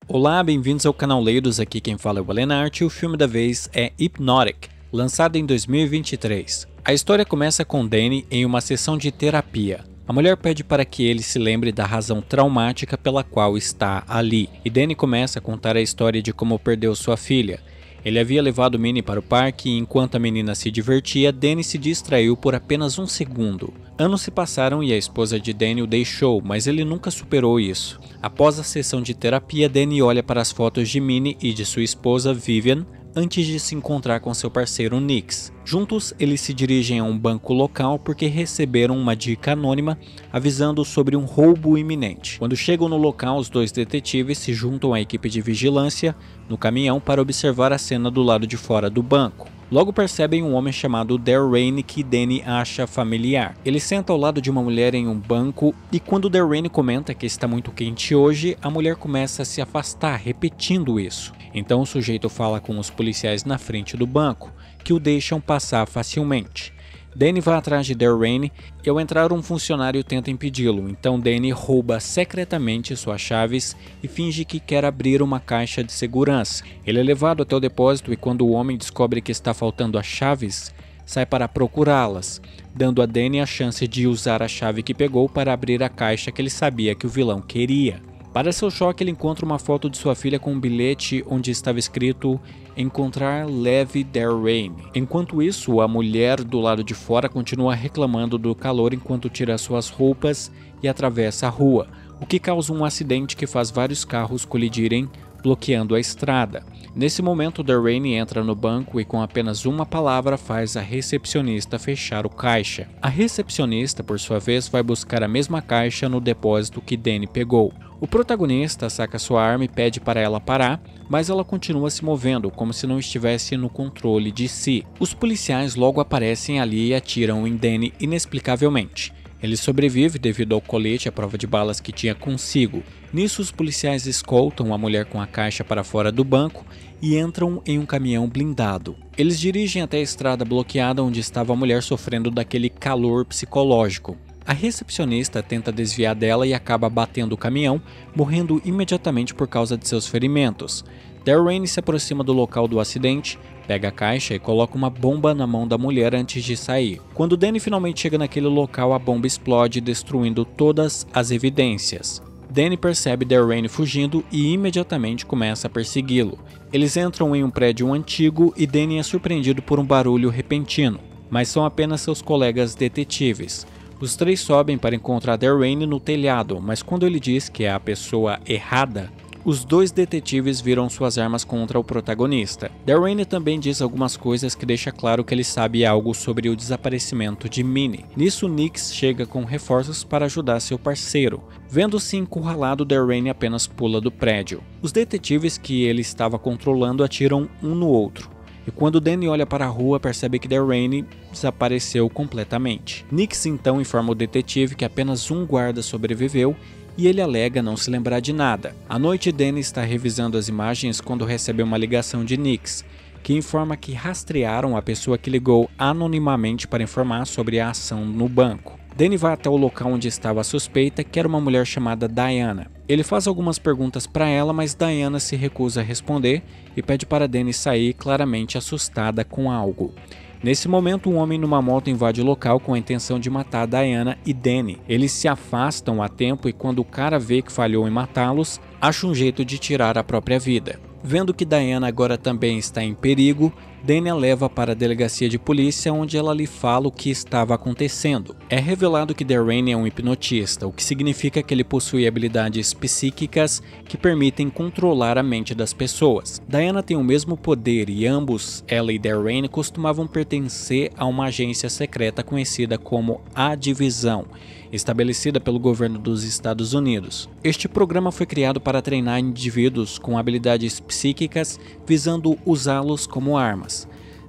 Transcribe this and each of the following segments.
Olá, bem-vindos ao canal Leidos, aqui quem fala é o Alenart e o filme da vez é Hypnotic, lançado em 2023. A história começa com Danny em uma sessão de terapia. A mulher pede para que ele se lembre da razão traumática pela qual está ali, e Danny começa a contar a história de como perdeu sua filha. Ele havia levado Minnie para o parque e enquanto a menina se divertia, Danny se distraiu por apenas um segundo. Anos se passaram e a esposa de Danny o deixou, mas ele nunca superou isso. Após a sessão de terapia, Danny olha para as fotos de Minnie e de sua esposa Vivian antes de se encontrar com seu parceiro Nix. Juntos, eles se dirigem a um banco local porque receberam uma dica anônima avisando sobre um roubo iminente. Quando chegam no local, os dois detetives se juntam à equipe de vigilância no caminhão para observar a cena do lado de fora do banco. Logo percebem um homem chamado Darrayne que Danny acha familiar. Ele senta ao lado de uma mulher em um banco e quando Darrayne comenta que está muito quente hoje, a mulher começa a se afastar, repetindo isso. Então o sujeito fala com os policiais na frente do banco, que o deixam passar facilmente. Danny vai atrás de Darrayne e ao entrar um funcionário tenta impedi-lo, então Danny rouba secretamente suas chaves e finge que quer abrir uma caixa de segurança. Ele é levado até o depósito e quando o homem descobre que está faltando as chaves, sai para procurá-las, dando a Danny a chance de usar a chave que pegou para abrir a caixa que ele sabia que o vilão queria. Para seu choque, ele encontra uma foto de sua filha com um bilhete onde estava escrito "Encontrar Levi Darrayne". Enquanto isso, a mulher do lado de fora continua reclamando do calor enquanto tira suas roupas e atravessa a rua, o que causa um acidente que faz vários carros colidirem, bloqueando a estrada. Nesse momento, Darrayne entra no banco e com apenas uma palavra faz a recepcionista fechar o caixa. A recepcionista, por sua vez, vai buscar a mesma caixa no depósito que Danny pegou. O protagonista saca sua arma e pede para ela parar, mas ela continua se movendo, como se não estivesse no controle de si. Os policiais logo aparecem ali e atiram em Danny inexplicavelmente. Ele sobrevive devido ao colete à prova de balas que tinha consigo. Nisso, os policiais escoltam a mulher com a caixa para fora do banco e entram em um caminhão blindado. Eles dirigem até a estrada bloqueada onde estava a mulher sofrendo daquele calor psicológico. A recepcionista tenta desviar dela e acaba batendo o caminhão, morrendo imediatamente por causa de seus ferimentos. Darrayne se aproxima do local do acidente, pega a caixa e coloca uma bomba na mão da mulher antes de sair. Quando Danny finalmente chega naquele local, a bomba explode, destruindo todas as evidências. Danny percebe Darrayne fugindo e imediatamente começa a persegui-lo. Eles entram em um prédio antigo e Danny é surpreendido por um barulho repentino, mas são apenas seus colegas detetives. Os três sobem para encontrar Darrayne no telhado, mas quando ele diz que é a pessoa errada, os dois detetives viram suas armas contra o protagonista. Darrayne também diz algumas coisas que deixa claro que ele sabe algo sobre o desaparecimento de Minnie. Nisso, Nix chega com reforços para ajudar seu parceiro. Vendo-se encurralado, Darrayne apenas pula do prédio. Os detetives que ele estava controlando atiram um no outro. E quando Danny olha para a rua, percebe que Darrayne desapareceu completamente. Nix então informa o detetive que apenas um guarda sobreviveu e ele alega não se lembrar de nada. À noite, Danny está revisando as imagens quando recebe uma ligação de Nix, que informa que rastrearam a pessoa que ligou anonimamente para informar sobre a ação no banco. Danny vai até o local onde estava a suspeita, que era uma mulher chamada Diana. Ele faz algumas perguntas para ela, mas Diana se recusa a responder e pede para Danny sair, claramente assustada com algo. Nesse momento, um homem numa moto invade o local com a intenção de matar Diana e Danny. Eles se afastam a tempo e quando o cara vê que falhou em matá-los, acha um jeito de tirar a própria vida. Vendo que Diana agora também está em perigo, Danny a leva para a delegacia de polícia onde ela lhe fala o que estava acontecendo. É revelado que Darrayne é um hipnotista, o que significa que ele possui habilidades psíquicas que permitem controlar a mente das pessoas. Diana tem o mesmo poder e ambos, ela e Darrayne, costumavam pertencer a uma agência secreta conhecida como A Divisão, estabelecida pelo governo dos Estados Unidos. Este programa foi criado para treinar indivíduos com habilidades psíquicas visando usá-los como armas.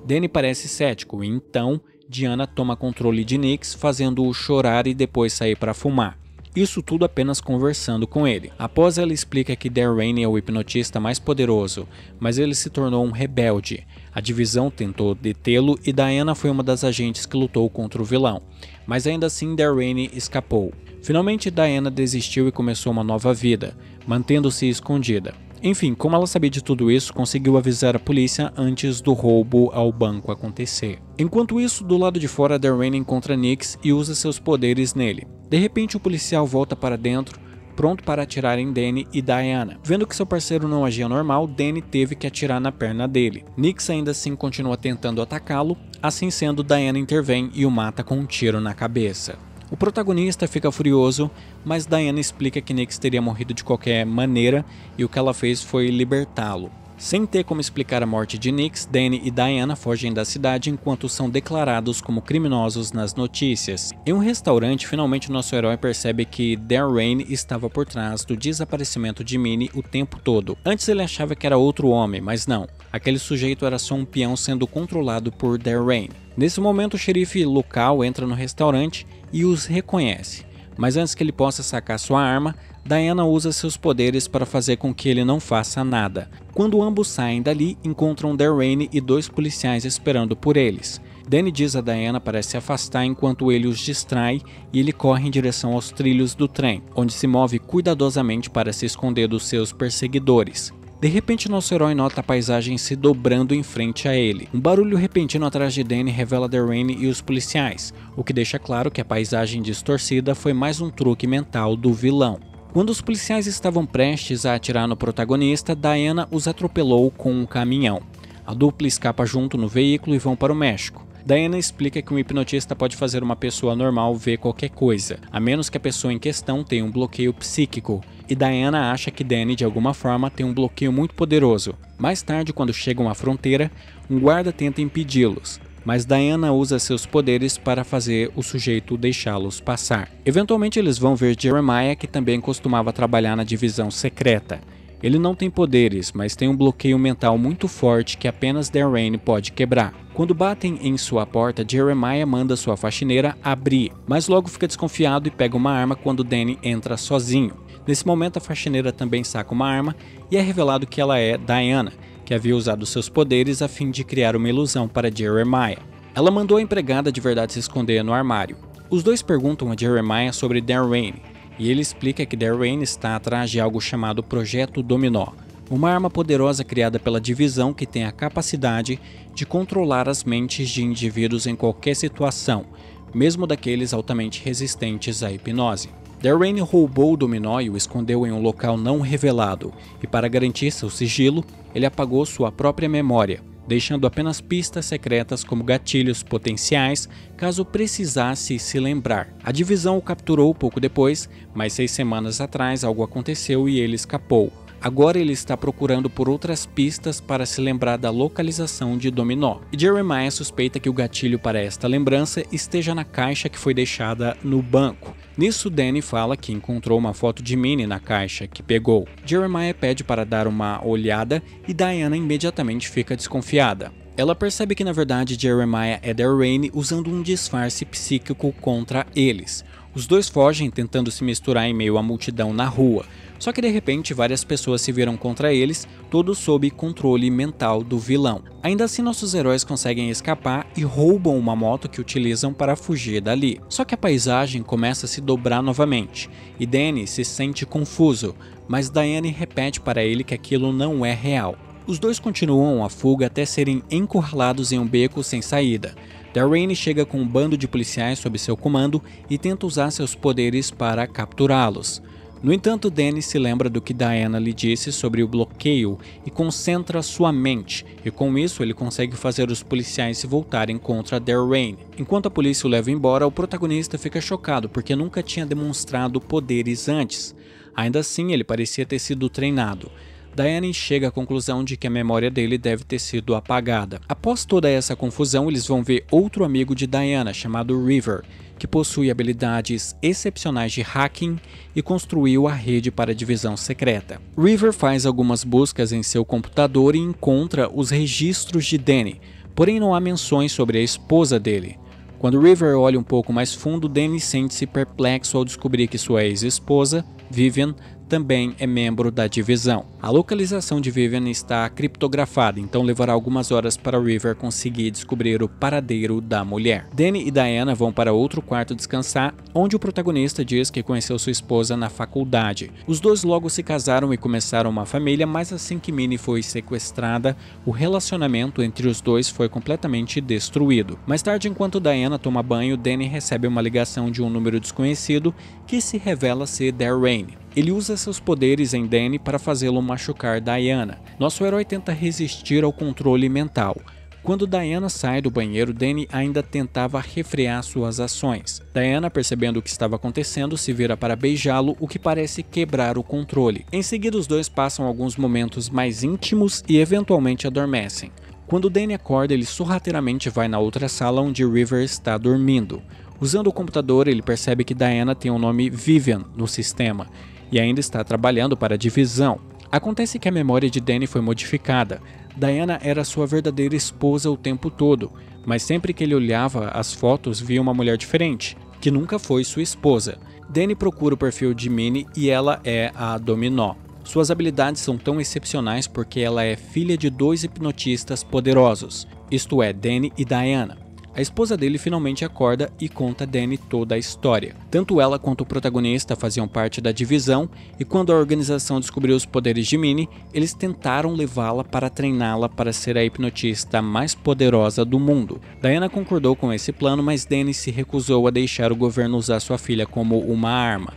Danny parece cético e então Diana toma controle de Nix, fazendo-o chorar e depois sair para fumar. Isso tudo apenas conversando com ele. Após ela explica que Darrayne é o hipnotista mais poderoso, mas ele se tornou um rebelde. A divisão tentou detê-lo e Diana foi uma das agentes que lutou contra o vilão. Mas ainda assim Darrayne escapou. Finalmente Diana desistiu e começou uma nova vida, mantendo-se escondida. Enfim, como ela sabia de tudo isso, conseguiu avisar a polícia antes do roubo ao banco acontecer. Enquanto isso, do lado de fora, Darren encontra Nix e usa seus poderes nele. De repente, o policial volta para dentro, pronto para atirar em Danny e Diana. Vendo que seu parceiro não agia normal, Danny teve que atirar na perna dele. Nix ainda assim continua tentando atacá-lo, assim sendo, Diana intervém e o mata com um tiro na cabeça. O protagonista fica furioso, mas Diana explica que Nix teria morrido de qualquer maneira e o que ela fez foi libertá-lo. Sem ter como explicar a morte de Nix, Danny e Diana fogem da cidade enquanto são declarados como criminosos nas notícias. Em um restaurante, finalmente nosso herói percebe que Darren estava por trás do desaparecimento de Minnie o tempo todo. Antes ele achava que era outro homem, mas não. Aquele sujeito era só um peão sendo controlado por Darren. Nesse momento, o xerife local entra no restaurante e os reconhece. Mas antes que ele possa sacar sua arma, Diana usa seus poderes para fazer com que ele não faça nada. Quando ambos saem dali, encontram Darren e 2 policiais esperando por eles. Danny diz a Diana para se afastar enquanto ele os distrai e ele corre em direção aos trilhos do trem, onde se move cuidadosamente para se esconder dos seus perseguidores. De repente, nosso herói nota a paisagem se dobrando em frente a ele. Um barulho repentino atrás de Danny revela Darren e os policiais, o que deixa claro que a paisagem distorcida foi mais um truque mental do vilão. Quando os policiais estavam prestes a atirar no protagonista, Diana os atropelou com um caminhão. A dupla escapa junto no veículo e vão para o México. Diana explica que um hipnotista pode fazer uma pessoa normal ver qualquer coisa, a menos que a pessoa em questão tenha um bloqueio psíquico, e Diana acha que Danny de alguma forma tem um bloqueio muito poderoso. Mais tarde, quando chegam à fronteira, um guarda tenta impedi-los, mas Diana usa seus poderes para fazer o sujeito deixá-los passar. Eventualmente eles vão ver Jeremiah, que também costumava trabalhar na divisão secreta. Ele não tem poderes, mas tem um bloqueio mental muito forte que apenas Darren pode quebrar. Quando batem em sua porta, Jeremiah manda sua faxineira abrir, mas logo fica desconfiado e pega uma arma quando Danny entra sozinho. Nesse momento, a faxineira também saca uma arma e é revelado que ela é Diana, que havia usado seus poderes a fim de criar uma ilusão para Jeremiah. Ela mandou a empregada de verdade se esconder no armário. Os dois perguntam a Jeremiah sobre Darren, e ele explica que Darren está atrás de algo chamado Projeto Dominó, uma arma poderosa criada pela divisão que tem a capacidade de controlar as mentes de indivíduos em qualquer situação, mesmo daqueles altamente resistentes à hipnose. Darren roubou o dominó e o escondeu em um local não revelado, e para garantir seu sigilo, ele apagou sua própria memória, deixando apenas pistas secretas como gatilhos potenciais caso precisasse se lembrar. A divisão o capturou pouco depois, mas 6 semanas atrás algo aconteceu e ele escapou. Agora ele está procurando por outras pistas para se lembrar da localização de Dominó. E Jeremiah suspeita que o gatilho para esta lembrança esteja na caixa que foi deixada no banco. Nisso, Danny fala que encontrou uma foto de Minnie na caixa que pegou. Jeremiah pede para dar uma olhada e Diana imediatamente fica desconfiada. Ela percebe que na verdade Jeremiah é Darren usando um disfarce psíquico contra eles. Os dois fogem tentando se misturar em meio à multidão na rua, só que de repente várias pessoas se viram contra eles, todos sob controle mental do vilão. Ainda assim, nossos heróis conseguem escapar e roubam uma moto que utilizam para fugir dali. Só que a paisagem começa a se dobrar novamente, e Danny se sente confuso, mas Diane repete para ele que aquilo não é real. Os dois continuam a fuga até serem encurralados em um beco sem saída. Darren chega com um bando de policiais sob seu comando e tenta usar seus poderes para capturá-los. No entanto, Danny se lembra do que Diana lhe disse sobre o bloqueio e concentra sua mente, e com isso ele consegue fazer os policiais se voltarem contra Darren. Enquanto a polícia o leva embora, o protagonista fica chocado porque nunca tinha demonstrado poderes antes. Ainda assim, ele parecia ter sido treinado. Diane chega à conclusão de que a memória dele deve ter sido apagada. Após toda essa confusão, eles vão ver outro amigo de Diana, chamado River, que possui habilidades excepcionais de hacking e construiu a rede para a divisão secreta. River faz algumas buscas em seu computador e encontra os registros de Danny, porém não há menções sobre a esposa dele. Quando River olha um pouco mais fundo, Danny sente-se perplexo ao descobrir que sua ex-esposa, Vivian, também é membro da divisão. A localização de Vivian está criptografada, então levará algumas horas para River conseguir descobrir o paradeiro da mulher. Danny e Diana vão para outro quarto descansar, onde o protagonista diz que conheceu sua esposa na faculdade. Os dois logo se casaram e começaram uma família, mas assim que Minnie foi sequestrada, o relacionamento entre os dois foi completamente destruído. Mais tarde, enquanto Diana toma banho, Danny recebe uma ligação de um número desconhecido que se revela ser Darren. Ele usa seus poderes em Danny para fazê-lo machucar Diana. Nosso herói tenta resistir ao controle mental. Quando Diana sai do banheiro, Danny ainda tentava refrear suas ações. Diana, percebendo o que estava acontecendo, se vira para beijá-lo, o que parece quebrar o controle. Em seguida, os dois passam alguns momentos mais íntimos e eventualmente adormecem. Quando Danny acorda, ele sorrateiramente vai na outra sala onde River está dormindo. Usando o computador, ele percebe que Diana tem o nome Vivian no sistema e ainda está trabalhando para a divisão. Acontece que a memória de Danny foi modificada. Diana era sua verdadeira esposa o tempo todo, mas sempre que ele olhava as fotos via uma mulher diferente, que nunca foi sua esposa. Danny procura o perfil de Minnie e ela é a Dominó. Suas habilidades são tão excepcionais porque ela é filha de dois hipnotistas poderosos, isto é, Danny e Diana. A esposa dele finalmente acorda e conta a Danny toda a história. Tanto ela quanto o protagonista faziam parte da divisão, e quando a organização descobriu os poderes de Minnie, eles tentaram levá-la para treiná-la para ser a hipnotista mais poderosa do mundo. Diana concordou com esse plano, mas Danny se recusou a deixar o governo usar sua filha como uma arma.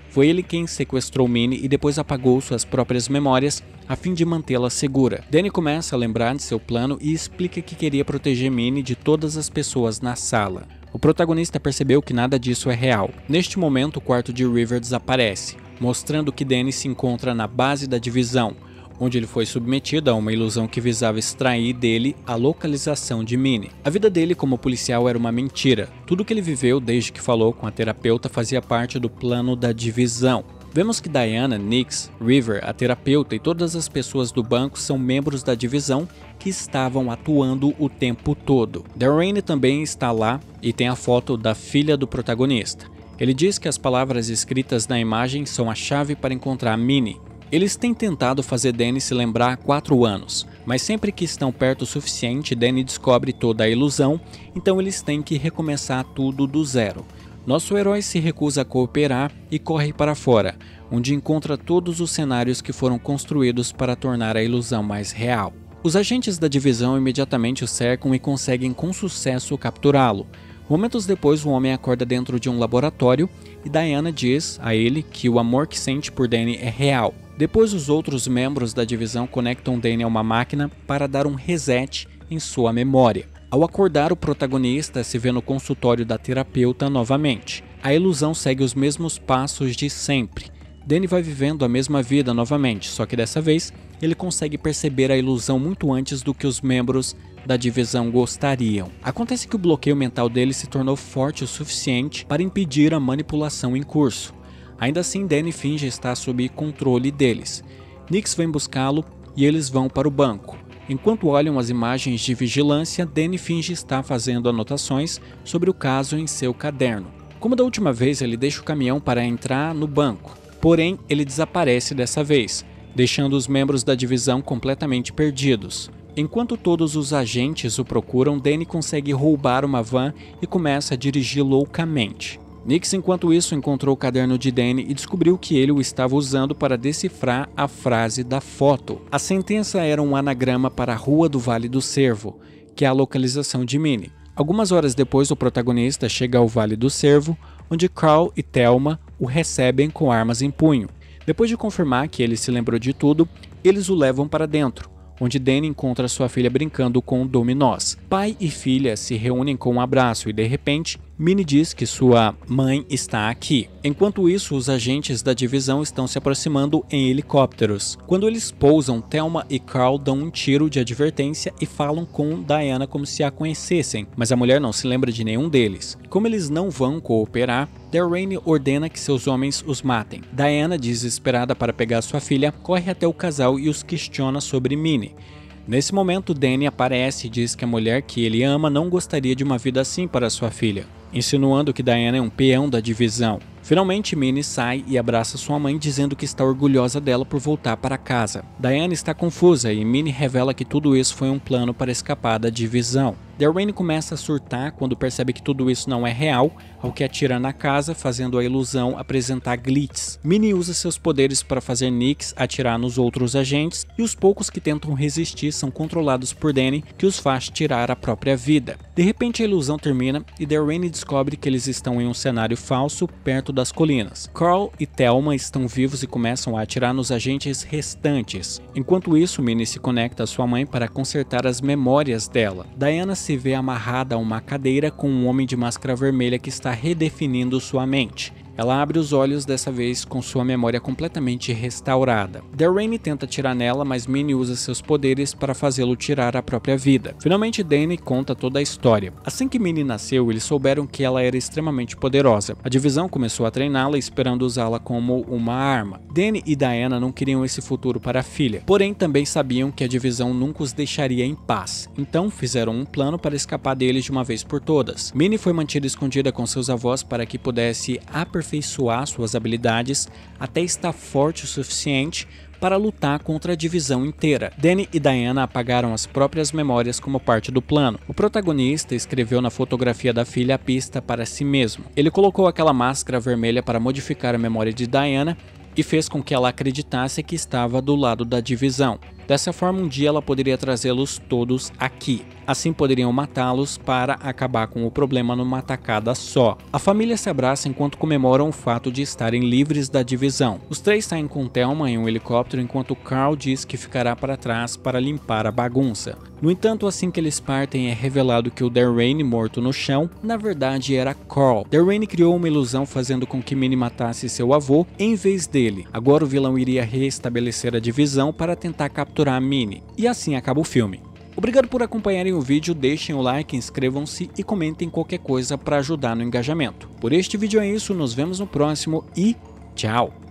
Foi ele quem sequestrou Minnie e depois apagou suas próprias memórias a fim de mantê-la segura. Danny começa a lembrar de seu plano e explica que queria proteger Minnie de todas as pessoas na sala. O protagonista percebeu que nada disso é real. Neste momento, o quarto de River desaparece, mostrando que Danny se encontra na base da divisão, onde ele foi submetido a uma ilusão que visava extrair dele a localização de Minnie. A vida dele como policial era uma mentira. Tudo que ele viveu desde que falou com a terapeuta fazia parte do plano da divisão. Vemos que Diana, Nix, River, a terapeuta e todas as pessoas do banco são membros da divisão que estavam atuando o tempo todo. Darren também está lá e tem a foto da filha do protagonista. Ele diz que as palavras escritas na imagem são a chave para encontrar Minnie. Eles têm tentado fazer Danny se lembrar há 4 anos, mas sempre que estão perto o suficiente, Danny descobre toda a ilusão, então eles têm que recomeçar tudo do zero. Nosso herói se recusa a cooperar e corre para fora, onde encontra todos os cenários que foram construídos para tornar a ilusão mais real. Os agentes da divisão imediatamente o cercam e conseguem com sucesso capturá-lo. Momentos depois, o homem acorda dentro de um laboratório e Diana diz a ele que o amor que sente por Danny é real. Depois, os outros membros da divisão conectam Danny a uma máquina para dar um reset em sua memória. Ao acordar, o protagonista se vê no consultório da terapeuta novamente. A ilusão segue os mesmos passos de sempre. Danny vai vivendo a mesma vida novamente, só que dessa vez ele consegue perceber a ilusão muito antes do que os membros da divisão gostariam. Acontece que o bloqueio mental dele se tornou forte o suficiente para impedir a manipulação em curso. Ainda assim, Danny finge estar sob controle deles. Nix vem buscá-lo e eles vão para o banco. Enquanto olham as imagens de vigilância, Danny finge estar fazendo anotações sobre o caso em seu caderno. Como da última vez, ele deixa o caminhão para entrar no banco. Porém, ele desaparece dessa vez, deixando os membros da divisão completamente perdidos. Enquanto todos os agentes o procuram, Danny consegue roubar uma van e começa a dirigir loucamente. Nix, enquanto isso, encontrou o caderno de Danny e descobriu que ele o estava usando para decifrar a frase da foto. A sentença era um anagrama para a Rua do Vale do Cervo, que é a localização de Minnie. Algumas horas depois, o protagonista chega ao Vale do Cervo, onde Carl e Thelma o recebem com armas em punho. Depois de confirmar que ele se lembrou de tudo, eles o levam para dentro, onde Danny encontra sua filha brincando com dominós. Pai e filha se reúnem com um abraço e, de repente, Minnie diz que sua mãe está aqui. Enquanto isso, os agentes da divisão estão se aproximando em helicópteros. Quando eles pousam, Thelma e Carl dão um tiro de advertência e falam com Diana como se a conhecessem, mas a mulher não se lembra de nenhum deles. Como eles não vão cooperar, Darren ordena que seus homens os matem. Diana, desesperada para pegar sua filha, corre até o casal e os questiona sobre Minnie. Nesse momento, Danny aparece e diz que a mulher que ele ama não gostaria de uma vida assim para sua filha, insinuando que Diana é um peão da divisão. Finalmente, Minnie sai e abraça sua mãe, dizendo que está orgulhosa dela por voltar para casa. Diana está confusa e Minnie revela que tudo isso foi um plano para escapar da divisão. Darlene começa a surtar quando percebe que tudo isso não é real, ao que atira na casa, fazendo a ilusão apresentar glitches. Minnie usa seus poderes para fazer Nix atirar nos outros agentes, e os poucos que tentam resistir são controlados por Danny, que os faz tirar a própria vida. De repente a ilusão termina e Darlene descobre que eles estão em um cenário falso perto das colinas. Carl e Thelma estão vivos e começam a atirar nos agentes restantes. Enquanto isso, Minnie se conecta à sua mãe para consertar as memórias dela. Diana se vê amarrada a uma cadeira com um homem de máscara vermelha que está redefinindo sua mente. Ela abre os olhos dessa vez com sua memória completamente restaurada. Darlene tenta atirar nela, mas Minnie usa seus poderes para fazê-lo tirar a própria vida. Finalmente, Danny conta toda a história. Assim que Minnie nasceu, eles souberam que ela era extremamente poderosa. A divisão começou a treiná-la, esperando usá-la como uma arma. Danny e Diana não queriam esse futuro para a filha, porém também sabiam que a divisão nunca os deixaria em paz. Então fizeram um plano para escapar deles de uma vez por todas. Minnie foi mantida escondida com seus avós para que pudesse aperfeiçoar suas habilidades até estar forte o suficiente para lutar contra a divisão inteira. Danny e Diana apagaram as próprias memórias como parte do plano. O protagonista escreveu na fotografia da filha a pista para si mesmo. Ele colocou aquela máscara vermelha para modificar a memória de Diana e fez com que ela acreditasse que estava do lado da divisão. Dessa forma, um dia ela poderia trazê-los todos aqui. Assim poderiam matá-los para acabar com o problema numa tacada só. A família se abraça enquanto comemoram o fato de estarem livres da divisão. Os três saem com Thelma em um helicóptero enquanto Carl diz que ficará para trás para limpar a bagunça. No entanto, assim que eles partem, é revelado que o Darlene morto no chão, na verdade era Carl. Darlene criou uma ilusão fazendo com que Minnie matasse seu avô em vez dele. Agora o vilão iria restabelecer a divisão para tentar capturar Minnie. E assim acaba o filme. Obrigado por acompanharem o vídeo, deixem o like, inscrevam-se e comentem qualquer coisa para ajudar no engajamento. Por este vídeo é isso, nos vemos no próximo e tchau!